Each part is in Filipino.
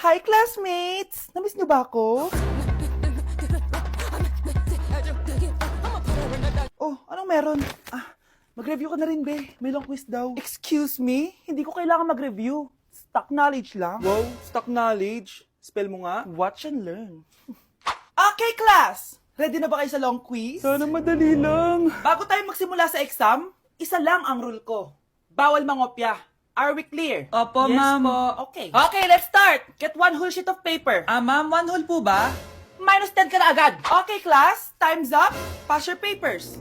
Hi, classmates! Namiss niyo ba ako? Oh, anong meron? Mag-review ka na rin, be. May long quiz daw. Excuse me? Hindi ko kailangan mag-review. Stock knowledge lang. Wow, stock knowledge. Spell mo nga. Watch and learn. Okay, class! Ready na ba kayo sa long quiz? Sana madali lang. Bago tayo magsimula sa exam, isa lang ang rule ko. Bawal mangopya. Are we clear? Opo, Yes ma'am. po. Okay. Okay, let's start. Get one whole sheet of paper. Ma'am, 1 whole po ba? Minus 10 ka na agad. Okay, class. Time's up. Pass your papers.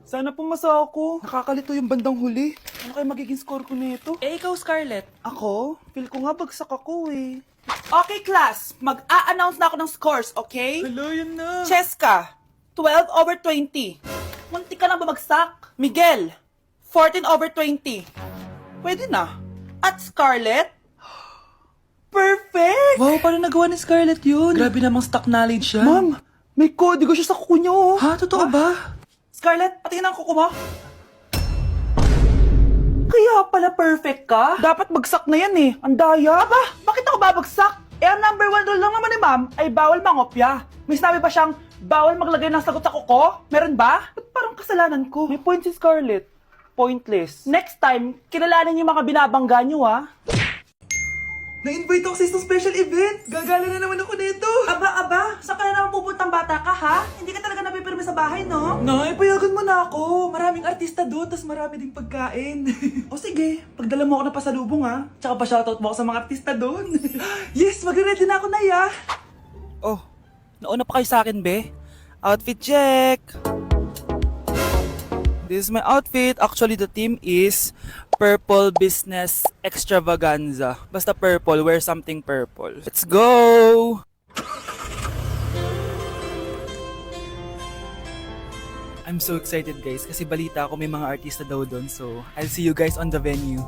Sana pumasa ako. Nakakalito yung bandang huli. Ano kaya magiging score ko nito? Ikaw, Scarlett. Ako? Feel ko nga bagsak ako eh. Okay, class. Mag-a-announce na ako ng scores, okay? Hello, yun na. Cheska, 12/20. Munti ka lang bumagsak. Miguel, 14/20. Pwede na. At Scarlett, perfect! Wow, paano nagawa ni Scarlett yun? Grabe namang stock knowledge yan. Ma'am, may kodigo siya sa kuko niyo. Oh. Ha? Totoo ba? Scarlett, patingin ang kuko mo. Kaya pala perfect ka? Dapat bagsak na yan eh. Ang daya. Aba, bakit ako babagsak? Ang number 1 rule lang naman ni ma'am ay bawal mangopya. May sinabi ba siyang bawal maglagay ng sagot sa kuko? Meron ba? Ba't parang kasalanan ko? May point si Scarlett. Pointless. Next time, kilalanin yung mga binabangga niyo ah. Na-invite ako sa isang special event. Gagala na naman ako nito. Aba, saan ka na naman pupuntang bata ka ha? Hindi ka talaga napipirme sa bahay, no? Nay, payagan mo na ako. Maraming artista doon, tas marami ding pagkain. O sige, pagdala mo ako ng pasalubong ha. Tsaka pa shoutout mo ako sa mga artista doon. Yes, magre-ready na ako, Nay, ah. Oh, nauna pa kayo sa akin, be. Outfit check! This is my outfit. Actually, the theme is Purple Business Extravaganza. Basta purple, wear something purple. Let's go! I'm so excited, guys, kasi balita ako may mga artista daw doon. So, I'll see you guys on the venue.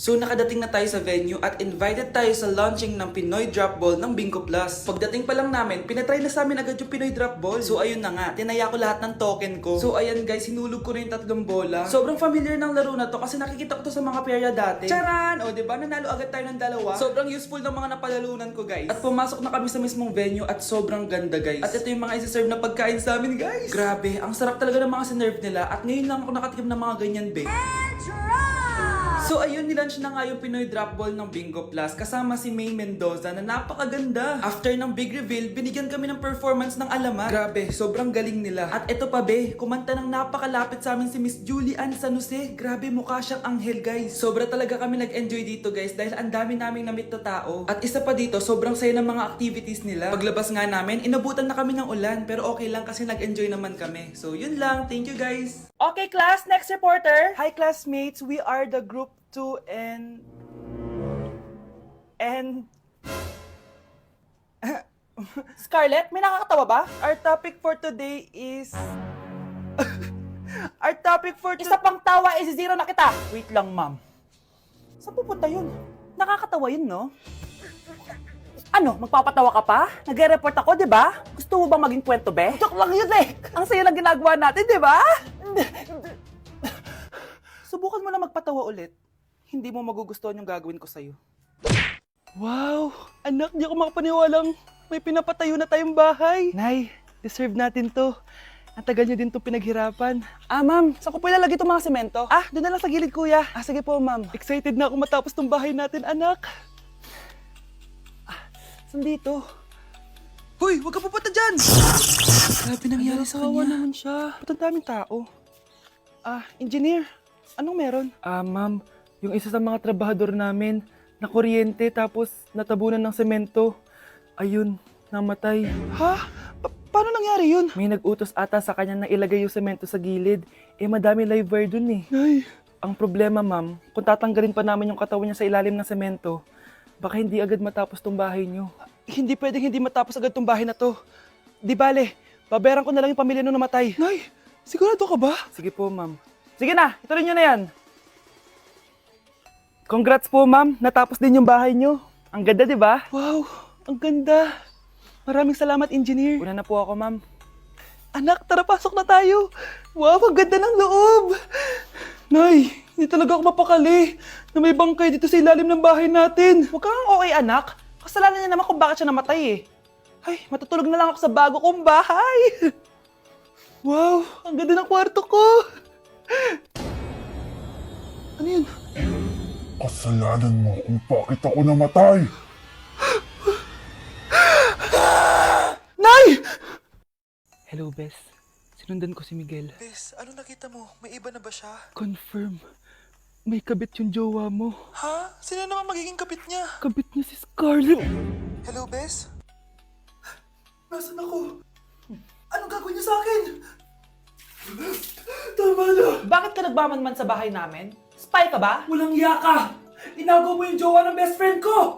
So nakadating na tayo sa venue at invited tayo sa launching ng Pinoy Drop Ball ng Bingo Plus. Pagdating pa lang namin, pinatry na sa amin agad yung Pinoy Drop Ball. So ayun na nga, tinaya ko lahat ng token ko. So ayan guys, hinulog ko na yung 3 bola. Sobrang familiar ng laro na to kasi nakikita ko to sa mga perya dati. Charan! O diba, nanalo agad tayo ng 2. Sobrang useful ng mga napalalunan ko guys. At pumasok na kami sa mismong venue at sobrang ganda guys. At ito yung mga isi-serve na pagkain sa amin guys. Grabe, ang sarap talaga ng mga sinerve nila at ngayon lang ako nakatikim ng mga ganyan be. So ayun, nilaunch na nga yung Pinoy Drop Ball ng Bingo Plus kasama si May Mendoza na napakaganda. After ng big reveal, binigyan kami ng performance ng alamat. Grabe, sobrang galing nila. At eto pa be, kumanta ng napakalapit sa amin si Miss Julie Ann San Jose. Grabe, mukha siyang anghel guys. Sobra talaga kami nag-enjoy dito guys dahil ang dami naming na-meet na tao. At isa pa dito, sobrang saya ng mga activities nila. Paglabas nga namin, inabutan na kami ng ulan pero okay lang kasi nag-enjoy naman kami. So yun lang, thank you guys. Okay, class, next reporter. Hi, classmates. We are the group 2 and Scarlett, may nakakatawa ba? Our topic for today is Isa pang tawa is 0 na kita. Wait lang, ma'am. Saan pupunta yun? Nakakatawa yun, no? Ano, magpapatawa ka pa? Nagre-report ako, di ba? Gusto mo bang maging kwento, be? Joke lang yun eh. Ang saya ng ginagawa natin, di ba? Subukan mo na magpatawa ulit. Hindi mo magugustuhan yung gagawin ko sa'yo. Wow! Anak, di ako makapaniwalang may pinapatayo na tayong bahay. Nay, deserve natin to. Ang tagal niyo din to pinaghirapan. Ma'am, saan ko po ilalagay itong mga semento? Doon na lang sa gilid, kuya. Sige po, ma'am. Excited na ako matapos tong bahay natin, anak. Saan dito? Hoy, wag ka pupunta dyan! Grabe nangyari sa Kawawa kanya. naman siya. Ba't ang daming tao? Engineer, anong meron? Ma'am, yung isa sa mga trabahador namin, nakuryente tapos natabunan ng semento. Ayun, namatay. Ha? Paano nangyari yun? May nag-utos ata sa kanya na ilagay yung semento sa gilid. Madami live wire dun eh. Ay. Ang problema, ma'am, kung tatanggalin pa namin yung katawan niya sa ilalim ng semento, baka hindi agad matapos tong bahay niyo. Hindi pwedeng hindi matapos agad tong bahay na to. Di bale, babayaran ko na lang yung pamilya nung namatay. Nay, sigurado ka ba? Sige po, ma'am. Sige na, ituloy niyo na yan. Congrats po, ma'am. Natapos din yung bahay niyo. Ang ganda, di ba? Wow, ang ganda. Maraming salamat, engineer. Una na po ako, ma'am. Anak, tara pasok na tayo. Wow, ang ganda ng loob. Nay, Hindi talaga ako mapakali na may bangkay dito sa ilalim ng bahay natin. Huwag kang okay, anak. Kasalanan niya naman kung bakit siya namatay eh. Ay, matutulog na lang ako sa bago kong bahay. Wow, ang ganda ng kwarto ko. Ano yun? Kasalanan mo kung bakit ako namatay. Nay! Hello, Bes. Sinundan ko si Miguel. Bes, ano nakita mo? May iba na ba siya? Confirm. May kabit yung jowa mo. Ha? Sino naman magiging kapit niya? Kabit niya si Scarlett. Hello, Bes? Nasaan ako? Anong gagawin niya sa akin? Tama na! Bakit ka nagmamanman sa bahay namin? Spy ka ba? Walang yaka! Inagaw mo yung jowa ng best friend ko!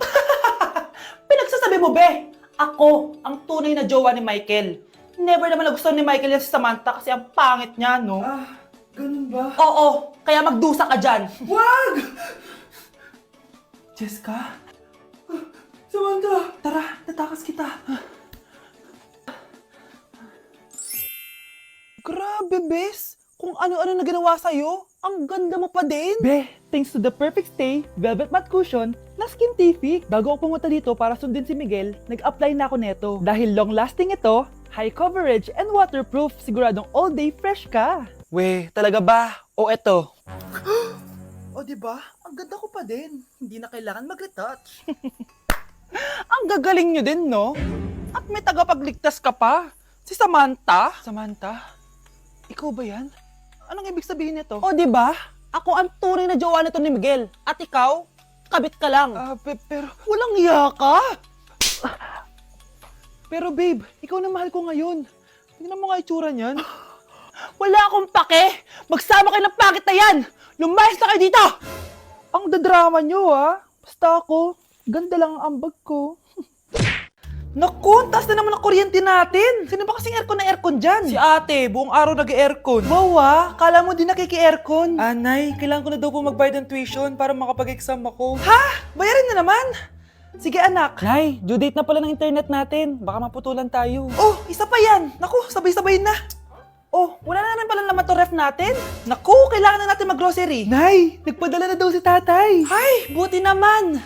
Pinagsasabi mo, be! Ako, ang tunay na jowa ni Michael. Never naman nagustuhan ni Michael yan si Samantha kasi ang pangit niya, no? Ganun ba? Oo, kaya magdusa ka dyan. Wag! Jessica? Samantha! Tara, tatakas kita. Grabe, Bes! Kung ano-ano na ginawa sa'yo, ang ganda mo pa din! Be, thanks to the perfect stay, velvet mat cushion, na Skintific. Bago ako pumunta dito para sundin si Miguel, nag-apply na ako neto. Dahil long-lasting ito, high coverage, and waterproof, siguradong all day fresh ka. We, talaga ba? O eto? O diba? Ang ganda ko pa din. Hindi na kailangan mag-retouch. Ang gagaling nyo din, no? At may tagapagligtas ka pa. Si Samantha. Samantha? Ikaw ba yan? Anong ibig sabihin nito? O, di ba? Ako ang tunay na jowa nito ni Miguel. At ikaw, kabit ka lang. Pero walang iya ka. Pero babe, ikaw na mahal ko ngayon. Tingnan mo nga itsura niyan. Wala akong pake. Magsama kayo ng pakit na yan. Lumayas na kayo dito. Ang dadrama nyo, ha? Basta ako, ganda lang ang ambag ko. Naku, taas na naman ang kuryente natin. Sino ba kasing aircon dyan? Si ate, buong araw nag-aircon. Wow kala mo din nakiki-aircon. Anay, kailangan ko na daw po magbayad ng tuition para makapag-exam ako. Ha? Bayarin na naman? Sige anak. Nay, due date na pala ng internet natin. Baka maputulan tayo. Oh, isa pa yan. Naku, sabay-sabay na. Oh, wala na naman pala naman to ref natin. Naku, kailangan na natin mag-grocery. Nay, nagpadala na daw si tatay. Ay, buti naman.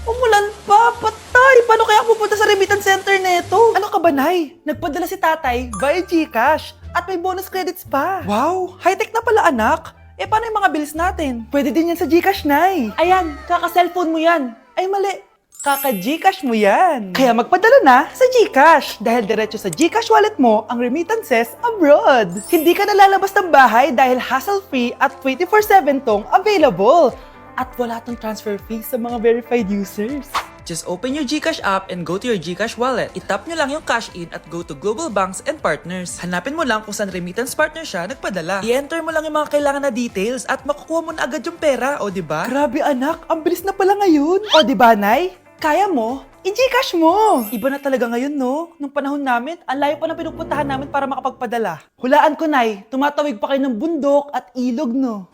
Umulan pa, patay! Paano kaya ako pupunta sa remittance center neto? Ano ka ba, Nay? Nagpadala si tatay via GCash at may bonus credits pa. Wow, high-tech na pala anak. Eh paano yung mga bills natin? Pwede din yan sa GCash, Nay. Ayan, kaka-cellphone mo yan. Ay mali, kaka-GCash mo yan. Kaya magpadala na sa GCash dahil diretso sa GCash wallet mo ang remittances abroad. Hindi ka nalalabas ng bahay dahil hassle-free at 24/7 tong available. At wala tong transfer fee sa mga verified users. Just open your GCash app and go to your GCash wallet. Itap nyo lang yung cash in at go to global banks and partners. Hanapin mo lang kung saan remittance partner siya nagpadala. I-enter mo lang yung mga kailangan na details at makukuha mo na agad yung pera, o diba? Grabe anak, ang bilis na pala ngayon. O diba, Nay? Kaya mo? I-GCash mo! Iba na talaga ngayon, no? Nung panahon namin, ang layo pa ng pinupuntahan namin para makapagpadala. Hulaan ko, Nay, tumatawid pa kayo ng bundok at ilog, no?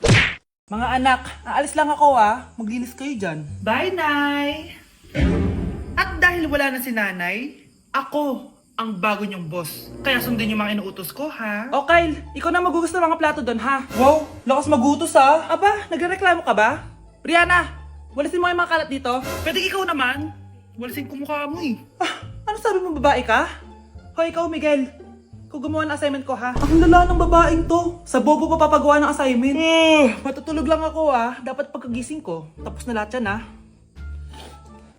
Mga anak, aalis lang ako Maglinis kayo dyan. Bye, Nay! At dahil wala na si Nanay, ako ang bago niyong boss. Kaya sundin yung mga inuutos ko, ha? O Kyle, ikaw na magugas ng mga plato doon, ha? Wow, lakas magutos, ha? Aba, nagrereklamo ka ba? Brianna, walisin mo yung mga kalat dito. Pwede ikaw naman. Walisin ko mukha mo, eh. Ano sabi mo, babae ka? Hoy, ikaw, Miguel. Kung gumawa ng assignment ko, ha? Ang lala ng babaeng to. Sa bobo pa papagawa ng assignment. Matutulog lang ako, Dapat pagkagising ko, tapos na lahat yan,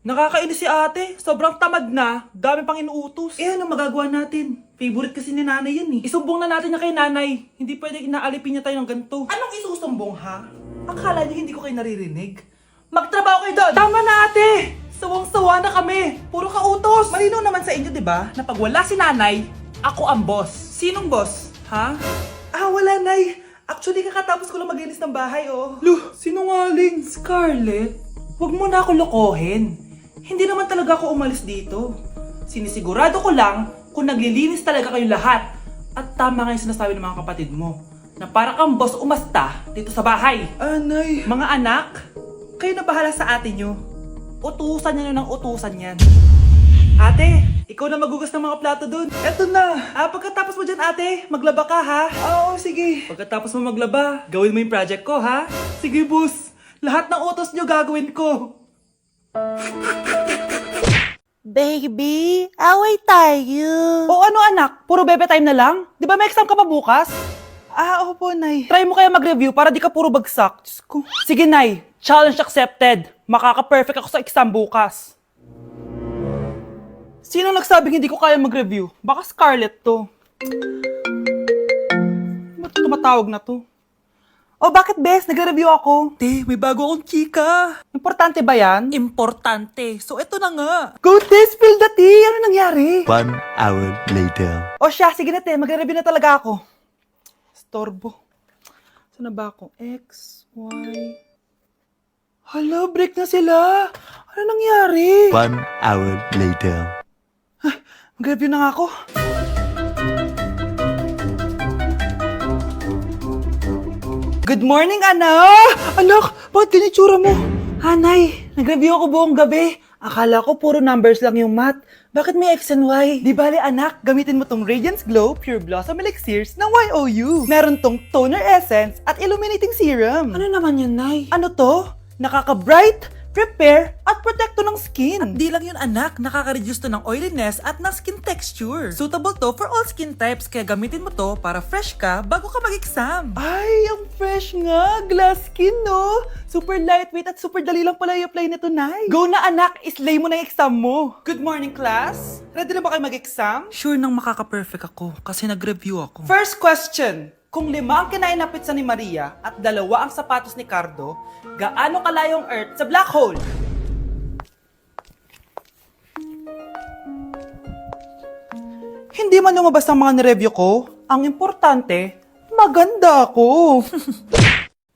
Nakakainis si ate. Sobrang tamad na. Dami pang inuutos. Eh, ano magagawa natin? Favorite kasi ni nanay yan, eh. Isumbong na natin niya kay nanay. Hindi pwede inaalipin niya tayo ng ganito. Anong isusumbong, ha? Akala niyo hindi ko kayo naririnig? Magtrabaho kayo doon! Tama na, ate! Sawang-sawa na kami. Puro kautos. Malinaw naman sa inyo, di ba? Na pag wala si nanay, ako ang boss. Sinong boss? Ha? Wala, Nay. Actually, kakatapos ko lang maglinis ng bahay, oh. Luh, sinungaling. Scarlett, huwag mo na ako lokohin. Hindi naman talaga ako umalis dito. Sinisigurado ko lang kung naglilinis talaga kayo lahat. At tama nga yung sinasabi ng mga kapatid mo. Na para kang boss umasta dito sa bahay. Nay. Mga anak, kayo na bahala sa ate nyo. Utusan nyo ng utusan yan. Ate, ikaw na magugas ng mga plato dun. Eto na. Pagkatapos mo dyan, ate, maglaba ka, ha? Oo, sige. Pagkatapos mo maglaba, gawin mo yung project ko, ha? Sige, boss. Lahat ng utos nyo gagawin ko. Baby, away tayo. O ano anak, puro bebe time na lang? Di ba may exam ka pa bukas? Opo, Nay. Try mo kaya mag-review para di ka puro bagsak. Diyos ko. Sige, Nay. Challenge accepted. Makaka-perfect ako sa exam bukas. Sino nagsabing hindi ko kaya mag-review? Baka Scarlett to. Ba't tumatawag na to? Oh, bakit, Bes? Nagre-review ako. Te, may bago akong chika. Importante ba yan? Importante. So, eto na nga. Go, Te! Spill the tea! Ano nangyari? 1 hour later. O siya, sige na, Te. Magre-review na talaga ako. Storbo. Saan na ba ako? X, Y... Hala, break na sila. Ano nangyari? 1 hour later. Mag-review na nga ako. Good morning, anak! Anak, bakit ganyan tsura mo? Hanay, nag-review ako buong gabi. Akala ko puro numbers lang yung math. Bakit may X and Y? Di bale, anak, gamitin mo tong Radiance Glow Pure Blossom Elixirs ng YOU. Meron tong toner essence at illuminating serum. Ano naman yun, Nay? Ano to? Nakaka-bright, repair, at protekto ng skin. At di lang yun anak, nakaka-reduce to ng oiliness at ng skin texture. Suitable to for all skin types, kaya gamitin mo to para fresh ka bago ka mag-exam. Ay, ang fresh nga. Glass skin, no? Super lightweight at super dali lang pala i-apply nito, Nay. Go na, anak. Islay mo na yung exam mo. Good morning, class. Ready na ba kayo mag-exam? Sure nang makaka-perfect ako kasi nag-review ako. First question. Kung 5 ang kinain na pizza ni Maria at 2 ang sapatos ni Cardo, gaano kalayo ang Earth sa black hole? Hindi man lumabas ang mga nireview ko. Ang importante, maganda ako.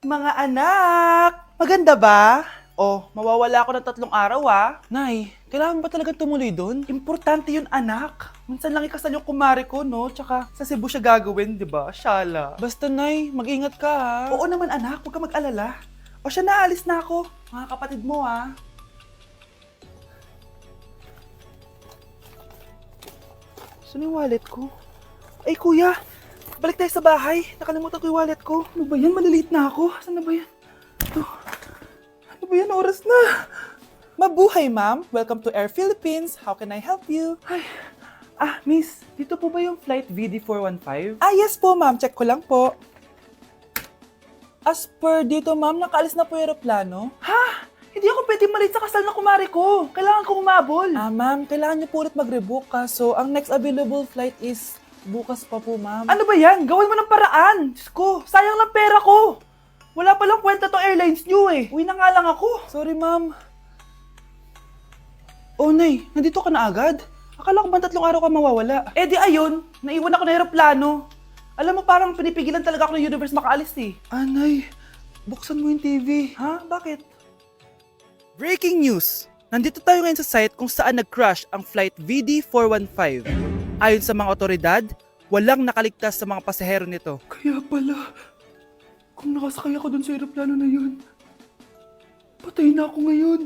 Mga anak, maganda ba? Oh, mawawala ako ng 3 araw Nay, kailangan ba talaga tumuloy doon? Importante yun, anak. Minsan lang ikasal yung kumare ko, no? Tsaka sa Cebu siya gagawin, di ba? Shala. Basta, Nay, mag-ingat ka, ha? Oo naman, anak. Huwag ka mag-alala. O siya na, alis na ako. Mga kapatid mo, ha? Saan yung wallet ko? Ay, kuya. Balik tayo sa bahay. Nakalimutan ko yung wallet ko. Ano ba yan? Maliliit na ako. Saan na ba yan? Ito. Ano ba yan? Oras na. Mabuhay, ma'am. Welcome to Air Philippines. How can I help you? Ay. Miss. Dito po ba yung flight VD415? Yes po, ma'am. Check ko lang po. As per dito, ma'am, nakaalis na po yung aeroplano. Ha? Hindi ako pwede malit sa kasal na kumari ko. Kailangan ko umabol. Ma'am, kailangan niyo po ulit mag-rebook So, ang next available flight is bukas pa po, ma'am. Ano ba yan? Gawin mo ng paraan. Diyos ko, sayang lang pera ko. Wala palang kwenta tong airlines niyo eh. Uwi na nga lang ako. Sorry, ma'am. Oh, Nay, nandito ka na agad? Akala ko ba 3 araw ka mawawala? Di ayun, naiwan ako na aeroplano. Alam mo, parang pinipigilan talaga ako ng universe makaalis eh. Nay, buksan mo yung TV. Ha? Bakit? Breaking news! Nandito tayo ngayon sa site kung saan nag-crash ang flight VD415. Ayon sa mga otoridad, walang nakaligtas sa mga pasahero nito. Kaya pala, kung nakasakay ako dun sa aeroplano na yun, patay na ako ngayon.